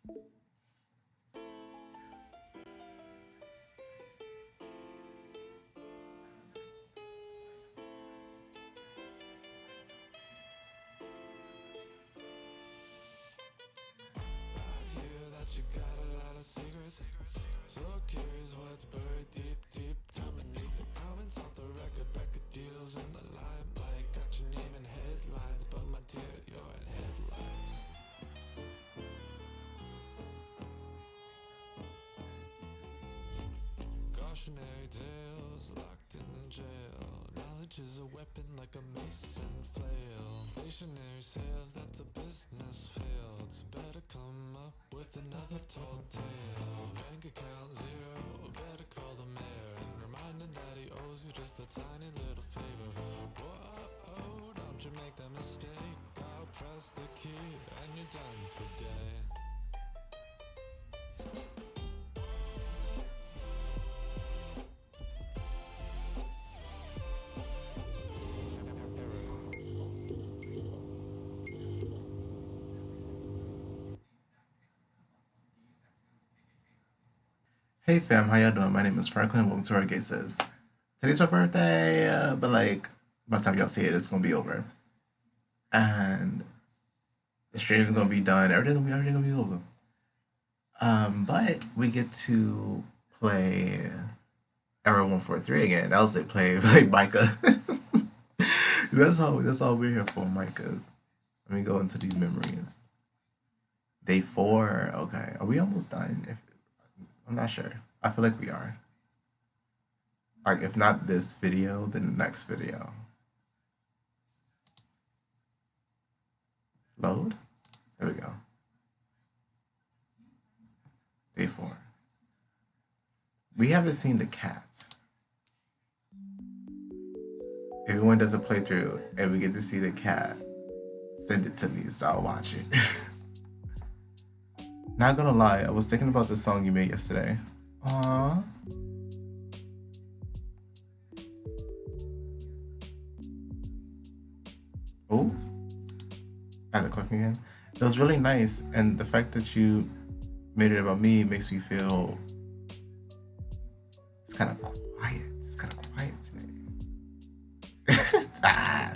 You got a lot of secrets. So curious what's buried deep, deep down beneath the comments off the record deals in the limelight. Got your name in headlines, but my dear, you're in headlights. Cautionary tales locked in jail. Knowledge is a weapon like a mace and flail. Stationary sales, that's a business fail. It's better come up with another tall tale. Bank account zero, better call the mayor and remind him that he owes you just a tiny little favor. Whoa, don't you make that mistake. I'll press the key and you're done today. Hey fam, how y'all doing? My name is Franklin. Welcome to Orgaysis. Today's my birthday, but like by the time y'all see it, it's gonna be over, and the stream is gonna be done. Everything gonna be over. But we get to play Error143 again. That was it. Play Micah. That's all we're here for, Micah. Let me go into these memories. Day 4. Okay, are we almost done? I'm not sure. I feel like we are. Like, if not this video, then the next video. Load? There we go. Day 4. We haven't seen the cats. If everyone does a playthrough and we get to see the cat, send it to me so I'll watch it. Not gonna lie, I was thinking about the song you made yesterday. Aww. Oh, I had to click again. It was really nice, and the fact that you made it about me makes me feel it's kind of quiet. It's kind of quiet today. Ah.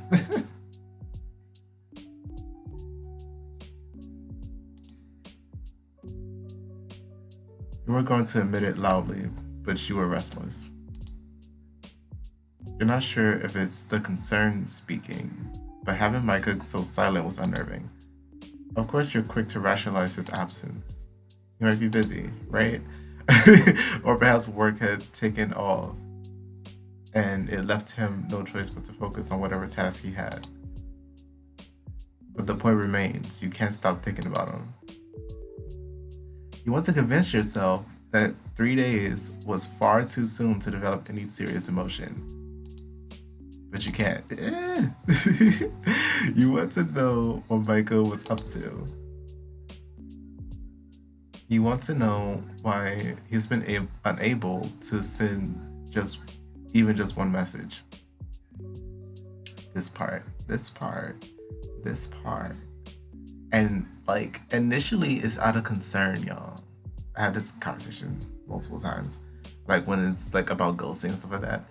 You were going to admit it loudly, but you were restless. You're not sure if it's the concern speaking, but having Micah so silent was unnerving. Of course, you're quick to rationalize his absence. He might be busy, right? Or perhaps work had taken off, and it left him no choice but to focus on whatever task he had. But the point remains, you can't stop thinking about him. You want to convince yourself that 3 days was far too soon to develop any serious emotion. But you can't. You want to know what Michael was up to. You want to know why he's been unable to send even just one message. This part. And like initially it's out of concern, y'all. I had this conversation multiple times. Like when it's like about ghosting and stuff like that.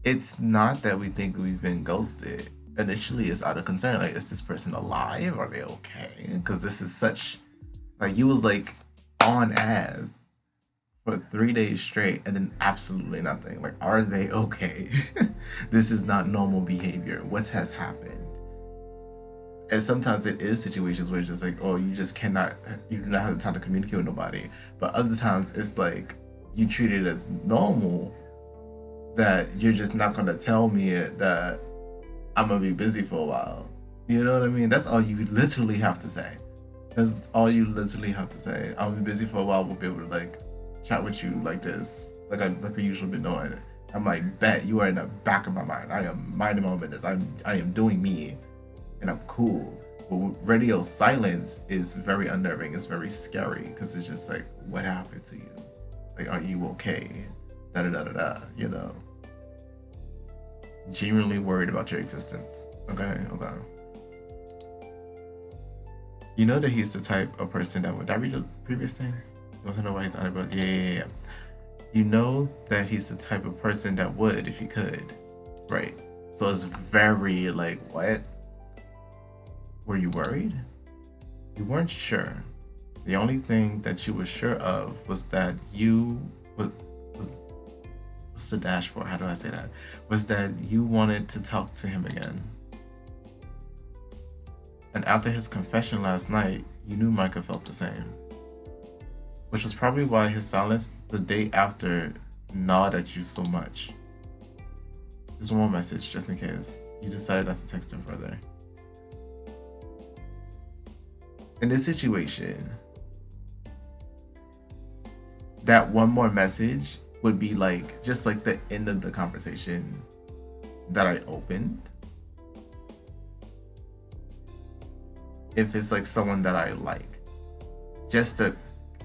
It's not that we think we've been ghosted. Initially it's out of concern. Like, is this person alive? Are they okay? Because this is such like you was like on ass for 3 days straight and then absolutely nothing. Like, are they okay? This is not normal behavior. What has happened? And sometimes it is situations where it's just like, oh, you do not have the time to communicate with nobody. But other times it's like you treat it as normal that you're just not gonna tell me that I'm gonna be busy for a while. You know what I mean? That's all you literally have to say. That's all you literally have to say. I'll be busy for a while. We'll be able to like chat with you like this, like we usually been doing. I'm like, bet you are in the back of my mind. I am minding my business. I am doing me. And I'm cool. But radio silence is very unnerving. It's very scary because it's just like, what happened to you? Like, are you okay? Da. You know. Genuinely worried about your existence. Okay. You know that he's the type of person that would. Did I read the previous thing? You want to know why he's unable? Yeah. You know that he's the type of person that would if he could, right? So it's very like, what? Were you worried? You weren't sure. The only thing that you were sure of was that you was what's the dash for? How do I say that? Was that you wanted to talk to him again. And after his confession last night, you knew Micah felt the same. Which was probably why his silence the day after gnawed at you so much. There's one more message, just in case you decided not to text him further. In this situation, that one more message would be like just like the end of the conversation that I opened. If it's like someone that I like, just to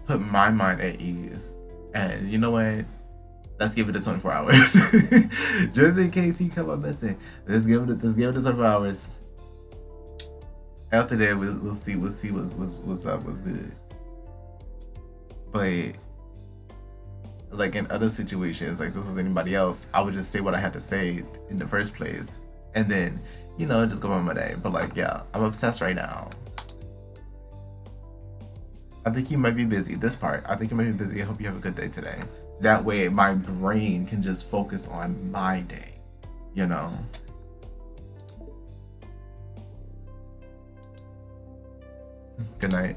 put my mind at ease. And you know what? Let's give it the 24 hours. Just in case he come up missing. Let's give it the 24 hours. After that, we'll see what's up, what's good. But like in other situations, like if this was anybody else, I would just say what I had to say in the first place, and then just go on my day. But like, yeah, I'm obsessed right now. I think you might be busy. This part, I think you might be busy. I hope you have a good day today. That way, my brain can just focus on my day. Good night.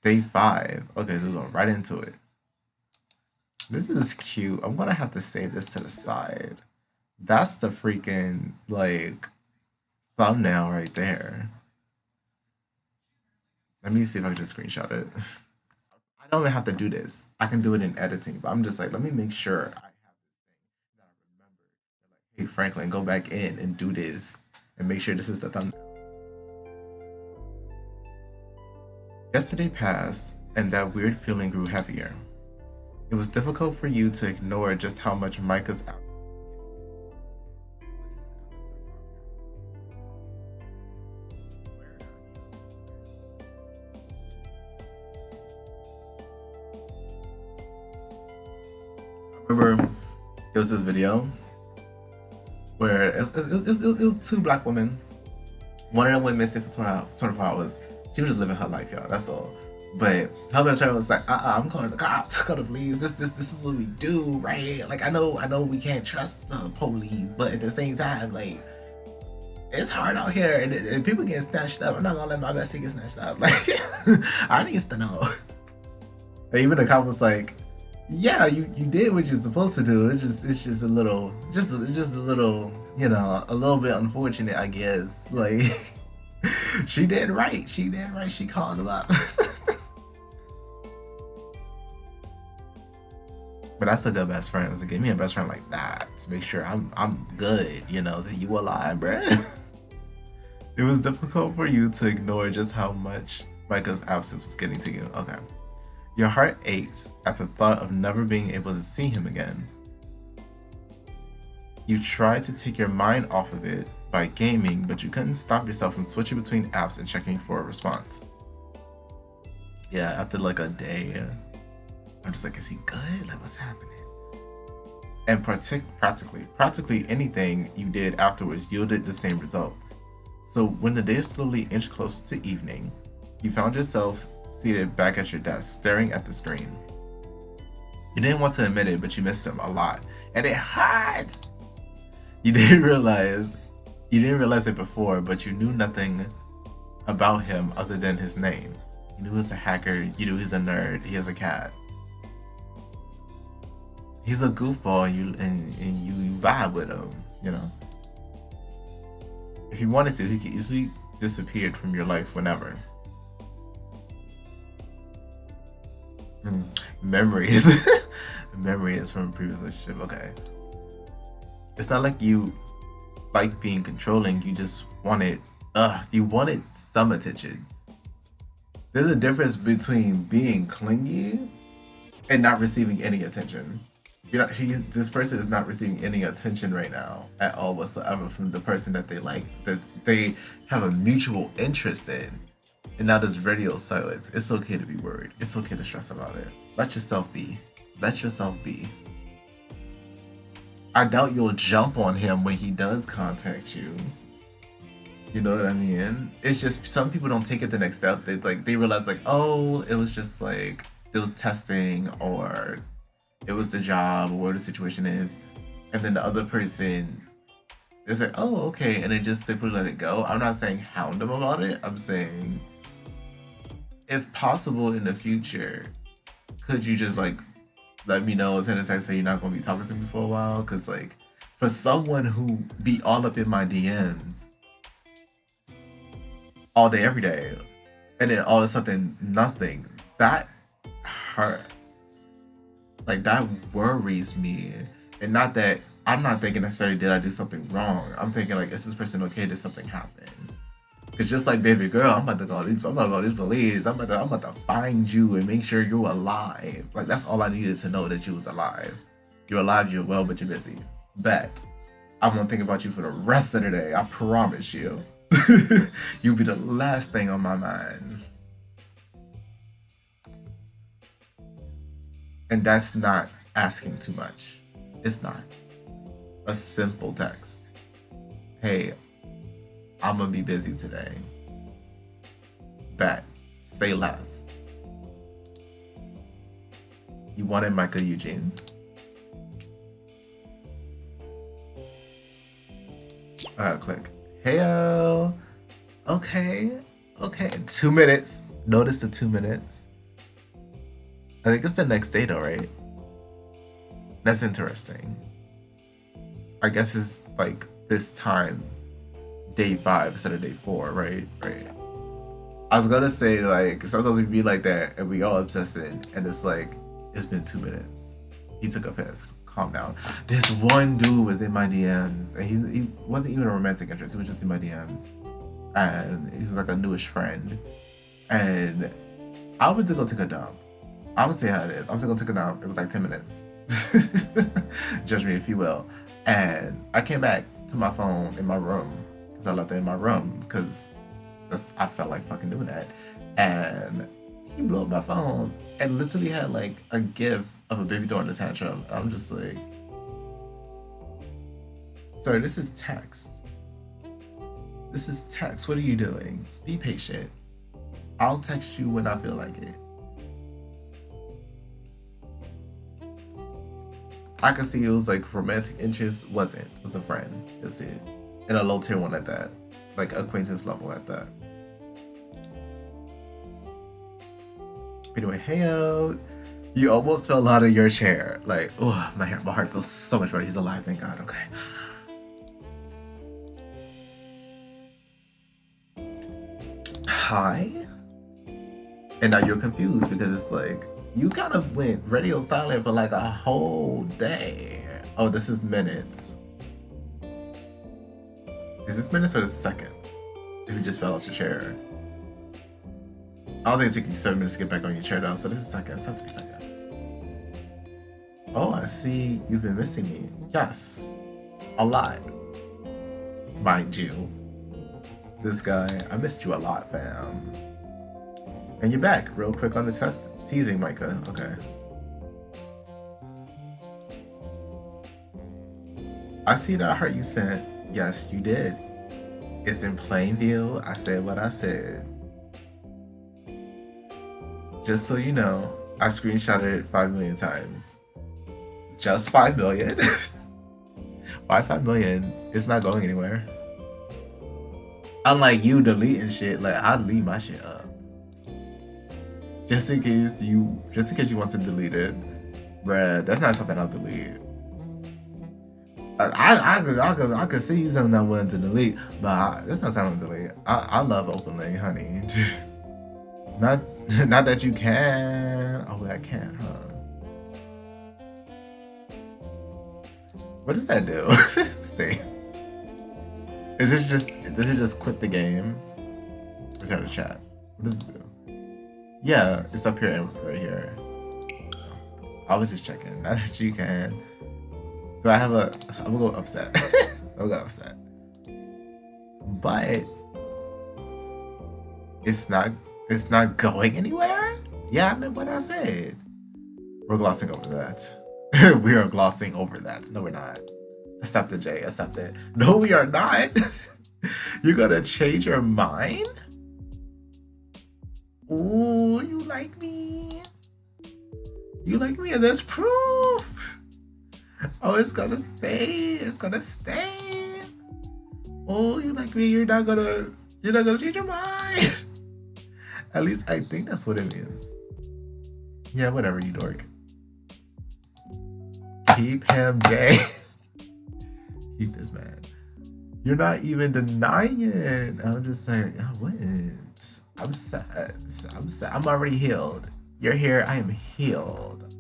Day 5. Okay, so we're going right into it. This is cute. I'm gonna have to save this to the side. That's the freaking like thumbnail right there. Let me see if I can just screenshot it. I don't even have to do this. I can do it in editing, but I'm just like, let me make sure I have this thing that I remember. Like, hey Franklin, go back in and do this and make sure this is the thumbnail. Yesterday passed, and that weird feeling grew heavier. It was difficult for you to ignore just how much Micah's absence was. I remember there was this video where it was 2 black women. One of them went missing for 24 hours. She was just living her life, y'all. That's all. But her best friend was like, I'm calling the cops, call the police. This is what we do, right? Like I know we can't trust the police, but at the same time, like it's hard out here, and people get snatched up. I'm not gonna let my bestie get snatched up. Like I need to know. And even the cop was like, yeah, you did what you're supposed to do. It's just a little, a little bit unfortunate, I guess. Like she did right. She called him up. But that's a good best friend. So give me a best friend like that to make sure I'm good, that you alive, bruh. It was difficult for you to ignore just how much Micah's absence was getting to you. Okay. Your heart ached at the thought of never being able to see him again. You tried to take your mind off of it by gaming, but you couldn't stop yourself from switching between apps and checking for a response. Yeah, after like a day, I'm just like, is he good? Like, what's happening? And practically anything you did afterwards yielded the same results. So when the day slowly inched closer to evening, you found yourself seated back at your desk, staring at the screen. You didn't want to admit it, but you missed him a lot, and it hurts. You didn't realize it before, but you knew nothing about him other than his name. You knew he was a hacker. You knew he's a nerd. He has a cat. He's a goofball, and you vibe with him. If he wanted to, he could easily disappear from your life whenever. Memories. Memories from a previous relationship. Okay. It's not like you like being controlling. You just wanted some attention. There's a difference between being clingy and not receiving any attention. you're not. This person is not receiving any attention right now at all whatsoever from the person that they like, that they have a mutual interest in. And now there's radio silence. It's okay to be worried. It's okay to stress about it. Let yourself be. Let yourself be. I doubt you'll jump on him when he does contact you. You know what I mean? It's just some people don't take it the next step. They realize like, oh, it was just like it was testing, or it was the job, or whatever the situation is, and then the other person is like, oh, okay, and they just simply let it go. I'm not saying hound them about it. I'm saying, if possible in the future, could you just like let me know, send a text say you're not going to be talking to me for a while? Because like for someone who be all up in my DMs all day every day, and then all of a sudden nothing, that hurts. Like that worries me. And not that I'm not thinking necessarily did I do something wrong. I'm thinking like, is this person okay? Did something happen? Because just like baby girl, I'm about to go these police. I'm about to find you and make sure you're alive. Like that's all I needed to know, that you was alive. You're alive, you're well, but you're busy. Bet. I'm gonna think about you for the rest of the day. I promise you. You'll be the last thing on my mind. And that's not asking too much. It's not. A simple text. Hey, I'm gonna be busy today. Bet. Say less. You wanted Michael Eugene? I gotta click. Heyo. Okay. 2 minutes. Notice the 2 minutes. I think it's the next day though, right? That's interesting. I guess it's like this time, day 5 instead of day 4, right? Right. I was gonna say like sometimes we be like that and we all obsessing, and it's like it's been 2 minutes. He took a piss. Calm down. This one dude was in my DMs, and he wasn't even a romantic interest. He was just in my DMs, and he was like a newish friend. And I went to go take a dump. I'm gonna say how it is. I'm gonna go take a dump. It was like 10 minutes. Judge me if you will. And I came back to my phone in my room because I left it in my room because I felt like fucking doing that. And he blew up my phone and literally had like a gif of a baby throwing a tantrum. I'm just like, sir, this is text. This is text. What are you doing? Just be patient. I'll text you when I feel like it. I could see it was like romantic interest. Wasn't. It was a friend. That's it. And a low tier one at that. Like acquaintance level at that. Anyway, heyo. You almost fell out of your chair. Like, oh, my heart feels so much better. He's alive, thank God. Okay. Hi. And now you're confused because it's like, you kind of went radio silent for like a whole day. Oh, this is minutes. Is this minutes or is this seconds? If you just fell out your chair. I don't think it took you 7 minutes to get back on your chair though, so this is seconds, not 3 seconds. Oh, I see you've been missing me. Yes, a lot. Mind you. This guy, I missed you a lot, fam. And you're back real quick on the test. Teasing, Micah, okay. I see that heart you sent. Yes, you did. It's in plain view. I said what I said. Just so you know, I screenshotted it 5 million times. Just 5 million? Why 5 million? It's not going anywhere. Unlike you deleting shit, like I delete my shit up. Just in case you want to delete it. Bruh, that's not something I'll delete. I could see you something I'm willing to delete, but that's not something to delete. I love openly, honey. Not that you can. Oh, I can, huh? What does that do? Stay. Does it just quit the game? Let's have a chat. What does it do? Yeah, it's up here, right here. I was just checking. Not that you can. Do I have a? I'm gonna go upset. I'm gonna go upset. But it's not. It's not going anywhere. Yeah, I meant what I said. We're glossing over that. We are glossing over that. No, we're not. Accept it, Jay. Accept it. No, we are not. You're gonna change your mind? Ooh, you like me? You like me, and there's proof. Oh, it's gonna stay. It's gonna stay. Oh, you like me? You're not gonna change your mind. At least I think that's what it means. Yeah, whatever, you dork. Keep him, Jay. Keep this man. You're not even denying it. I'm just saying, I went. I'm sad. I'm sad. I'm already healed. You're here. I am healed.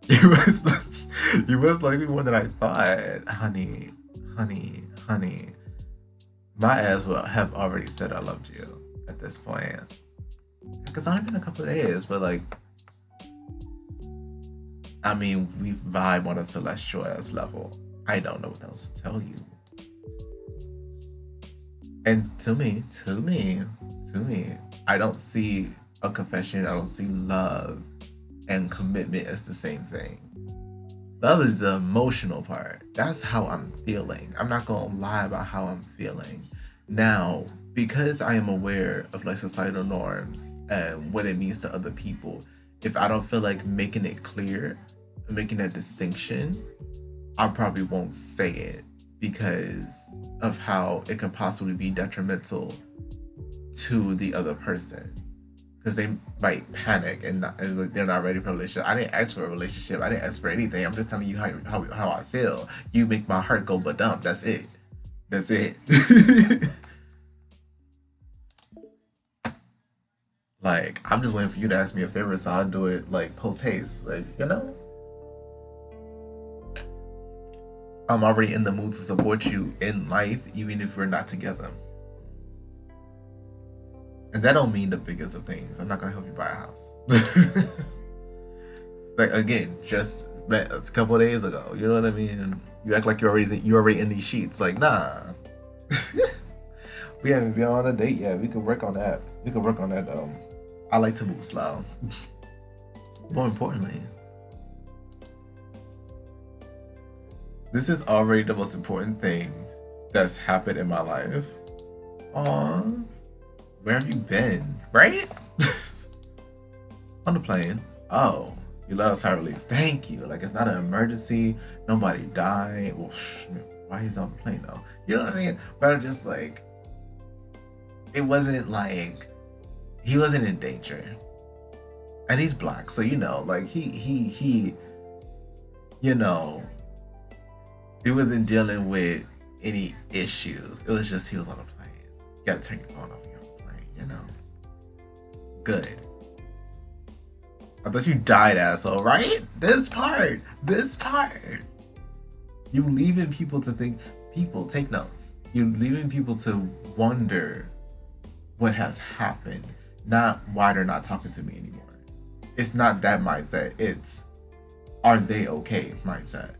You must like me more than I thought. Honey. My ass will have already said I loved you at this point. Because it's only been a couple of days, but like, I mean, we vibe on a celestial ass level. I don't know what else to tell you. And to me, I don't see a confession. I don't see love and commitment as the same thing. Love is the emotional part. That's how I'm feeling. I'm not gonna lie about how I'm feeling. Now, because I am aware of like societal norms and what it means to other people, if I don't feel like making it clear, making that distinction, I probably won't say it because of how it could possibly be detrimental to the other person. Because they might panic and they're not ready for a relationship. I didn't ask for a relationship. I didn't ask for anything. I'm just telling you how I feel. You make my heart go ba-dum. That's it. That's it. Like, I'm just waiting for you to ask me a favor, so I'll do it like post haste. Like, you know? I'm already in the mood to support you in life, even if we're not together. And that don't mean the biggest of things. I'm not gonna help you buy a house. Like, again, just met a couple of days ago. You know what I mean? You act like you're already in these sheets. Like, nah. We haven't been on a date yet. We could work on that. Though. I like to move slow. More importantly, this is already the most important thing that's happened in my life. Aw, where have you been? Right? On the plane. Oh, you let us have relief. Thank you. Like, it's not an emergency. Nobody died. Well, why he's on the plane though? You know what I mean? But I'm just like, it wasn't like he wasn't in danger, and he's black, so you know, like he, you know, he wasn't dealing with any issues. It was just he was on a plane. You gotta turn your phone off when you're on a plane, you know. Good. I thought you died, asshole. Right? This part. You leaving people to think. People take notes. You're leaving people to wonder what has happened, not why they're not talking to me anymore. It's not that mindset. It's, are they okay mindset.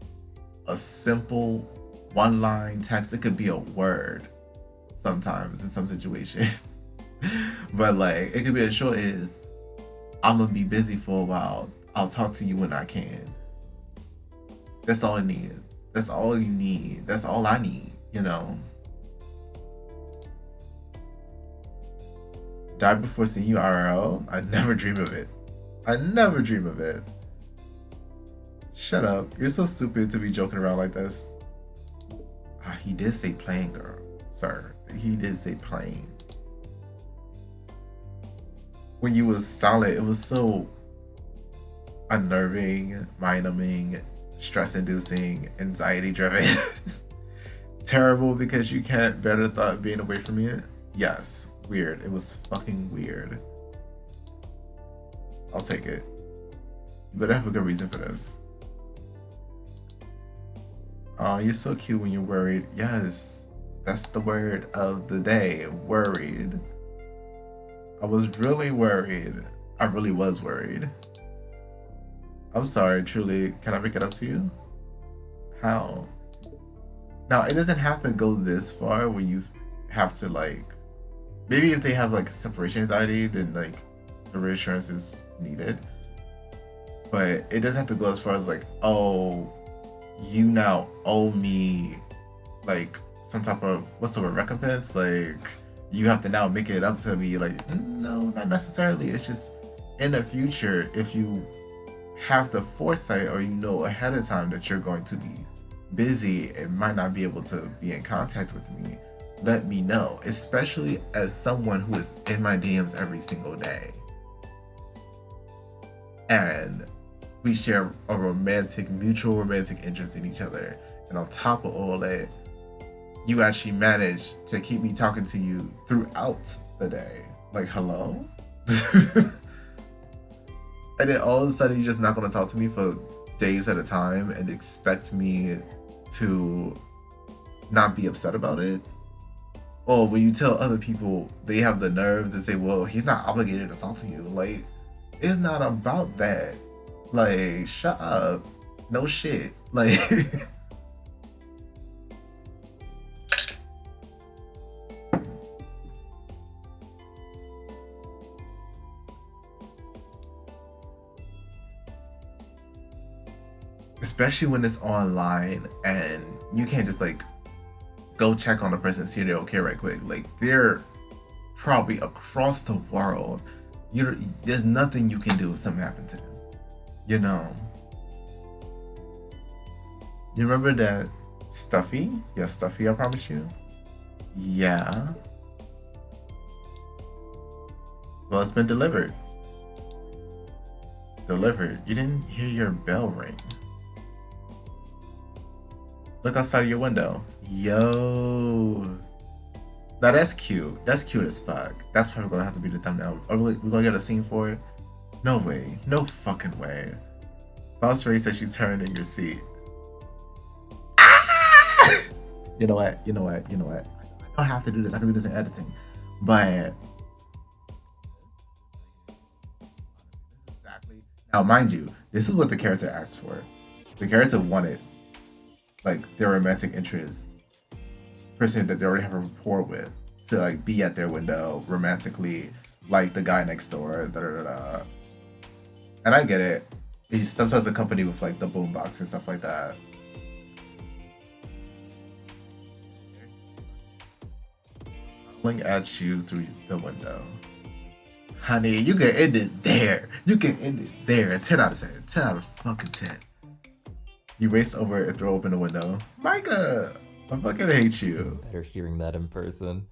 A simple one-line text, it could be a word sometimes in some situations. But like, it could be as short as, I'm gonna be busy for a while. I'll talk to you when I can. That's all it needs. That's all you need. That's all I need, you know. Die before seeing you IRL? I never dream of it. Shut up. You're so stupid to be joking around like this. He did say plain, girl. Sir. He did say plain. When you was silent, it was so unnerving, mind-numbing, stress-inducing, anxiety-driven. Terrible because you can't bear the thought of being away from you. Yes. Weird. It was fucking weird. I'll take it. You better have a good reason for this. Oh, you're so cute when you're worried. Yes. That's the word of the day. Worried. I was really worried. I really was worried. I'm sorry, truly. Can I make it up to you? How? Now, it doesn't have to go this far where you have to, like, maybe if they have, like, separation anxiety, then, like, the reassurance is needed. But it doesn't have to go as far as, like, oh, you now owe me, like, some type of, what's the word, recompense? Like, you have to now make it up to me. Like, no, not necessarily. It's just in the future, if you have the foresight or you know ahead of time that you're going to be busy and might not be able to be in contact with me, let me know, especially as someone who is in my DMs every single day. And we share a mutual romantic interest in each other. And on top of all that, you actually managed to keep me talking to you throughout the day. Like, hello? And then all of a sudden you're just not going to talk to me for days at a time and expect me to not be upset about it? Or when you tell other people, they have the nerve to say, well, he's not obligated to talk to you. Like, it's not about that. Like, shut up. No shit. Like... Especially when it's online and you can't just, like, go check on the person and see if they're okay right quick. Like, they're probably across the world. There's nothing you can do if something happened to them. You know. You remember that Stuffy? Yeah, Stuffy, I promise you. Yeah. Well, it's been delivered. Delivered. You didn't hear your bell ring. Look outside of your window. Yo. Now that's cute. That's cute as fuck. That's probably gonna have to be the thumbnail. We're gonna get a scene for it? No way. No fucking way. Boss Ray says you turned in your seat. Ah! You know what? I don't have to do this. I can do this in editing. But exactly. Now, mind you, this is what the character asked for. The character wanted, like, their romantic interest, person that they already have a rapport with, to, like, be at their window romantically, like the guy next door. Da, da, da, da. And I get it. He's sometimes accompanied with, like, the boombox and stuff like that. Looking at you through the window. Honey, you can end it there. You can end it there. 10 out of 10. 10 out of fucking 10. You race over and throw open the window. Micah, I fucking hate you. It's better hearing that in person.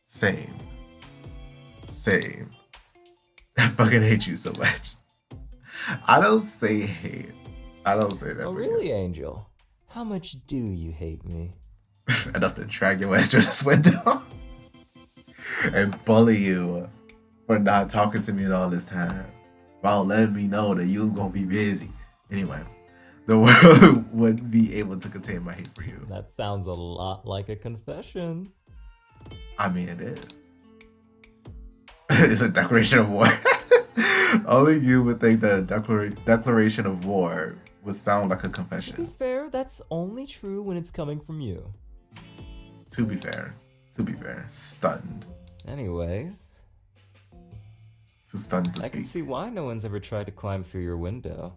Same. I fucking hate you so much. I don't say hate. I don't say that. Oh, really, Angel? How much do you hate me? Enough to drag your ass through this window and bully you for not talking to me in all this time, while letting me know that you was gonna be busy. Anyway, the world wouldn't be able to contain my hate for you. That sounds a lot like a confession. I mean, it is. It's a declaration of war. Only you would think that a declaration of war would sound like a confession. To be fair, that's only true when it's coming from you. To be fair, stunned. Anyways, Too stunned to I can speak. see why no one's ever tried to climb through your window.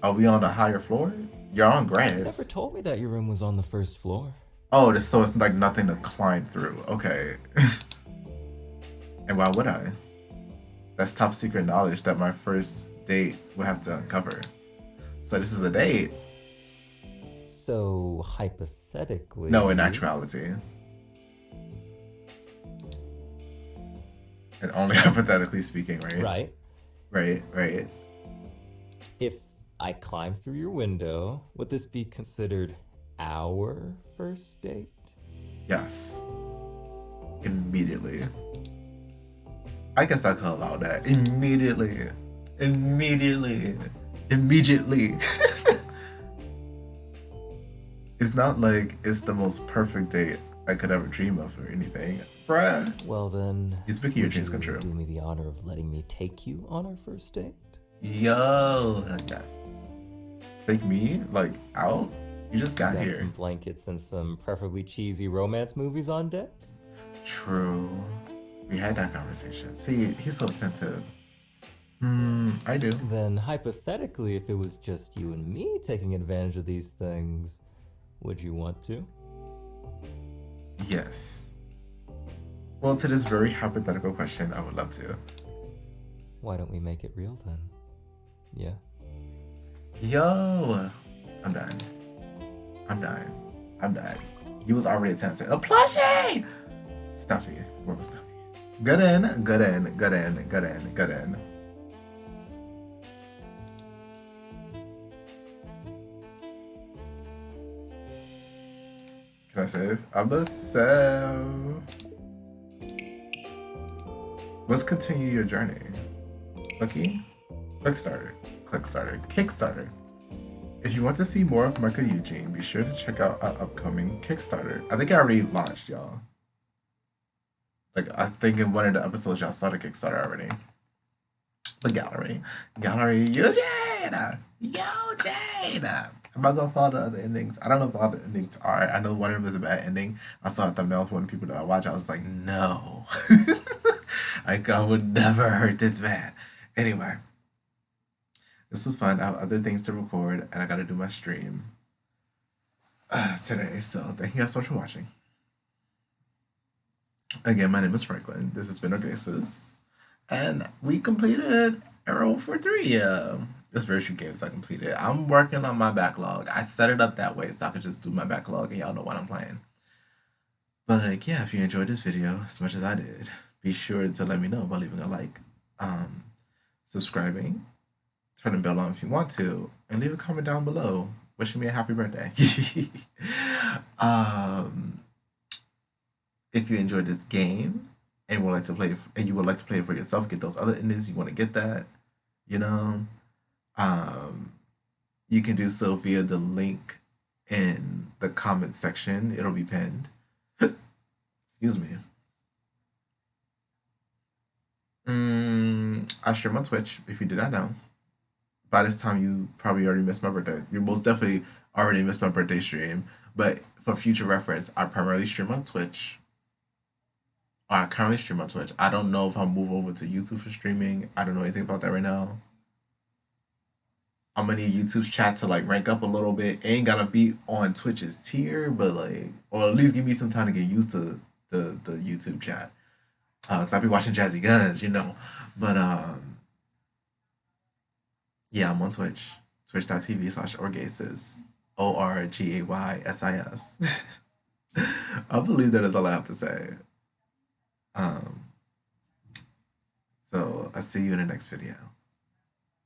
Are we on a higher floor? You're on You grass. never told me that your room was on the first floor. Oh, so it's like nothing to climb through. Okay. And why would I? That's top secret knowledge that my first date will have to uncover. So this is a date. So, hypothetically... No, in actuality. And only hypothetically speaking, right? Right. If I climb through your window, would this be considered our first date? Yes. Immediately. I guess I could allow that. Immediately. It's not like it's the most perfect date I could ever dream of or anything, Bruh. Well then, He's making your would dreams you come true. do me the honor of letting me take you on our first date? Yo, yes. Take me, like, out? You just got Got here. some blankets and some preferably cheesy romance movies on deck? True. We had that conversation. See, he's so attentive. I do. Then hypothetically, if it was just you and me taking advantage of these things, would you want to? Yes. Well, to this very hypothetical question, I would love to. Why don't we make it real then? Yeah. Yo, I'm done. I'm done. I'm done. He was already attentive. A plushie! Stuffy. Where was Stuffy? Good in, good in, good in, good in, good in. Can I save? I'ma save. Let's continue your journey. Lucky? Kickstarter. Kickstarter. If you want to see more of Michael Eugene, be sure to check out our upcoming Kickstarter. I think I already launched, y'all. Like, I think in one of the episodes, y'all saw the Kickstarter already. The gallery. Eugene! I'm not gonna follow the other endings. I don't know if all the endings are. I know one of them is a bad ending. I saw a thumbnail for one of the people that I watch. I was like, no. Like, I would never hurt this man. Anyway. This was fun. I have other things to record, and I gotta do my stream today. So thank you guys so much for watching. Again, my name is Franklin. This has been Orgaysis. And we completed Error143. This version games I completed. I'm working on my backlog. I set it up that way so I could just do my backlog and y'all know what I'm playing. But like, yeah, if you enjoyed this video as much as I did, be sure to let me know by leaving a like, subscribing, turn the bell on if you want to, and leave a comment down below wishing me a happy birthday. If you enjoyed this game and would like to play, and you would like to play it for yourself, get those other endings, you want to get that, you know, you can do so via the link in the comment section. It'll be pinned. Excuse me. I stream on Twitch, if you did not know. By this time, you probably already missed my birthday. You most definitely already missed my birthday stream. But for future reference, I primarily stream on Twitch. I currently stream on Twitch. I don't know if I'll move over to YouTube for streaming. I don't know anything about that right now. I'm gonna need YouTube's chat to like rank up a little bit. Ain't gotta be on Twitch's tier, but like, or at least give me some time to get used to the YouTube chat. Cause I'll be watching Jazzy Guns, you know. But yeah, I'm on Twitch. Twitch.tv/Orgaysis. ORGAYSIS. I believe that is all I have to say. So I'll see you in the next video.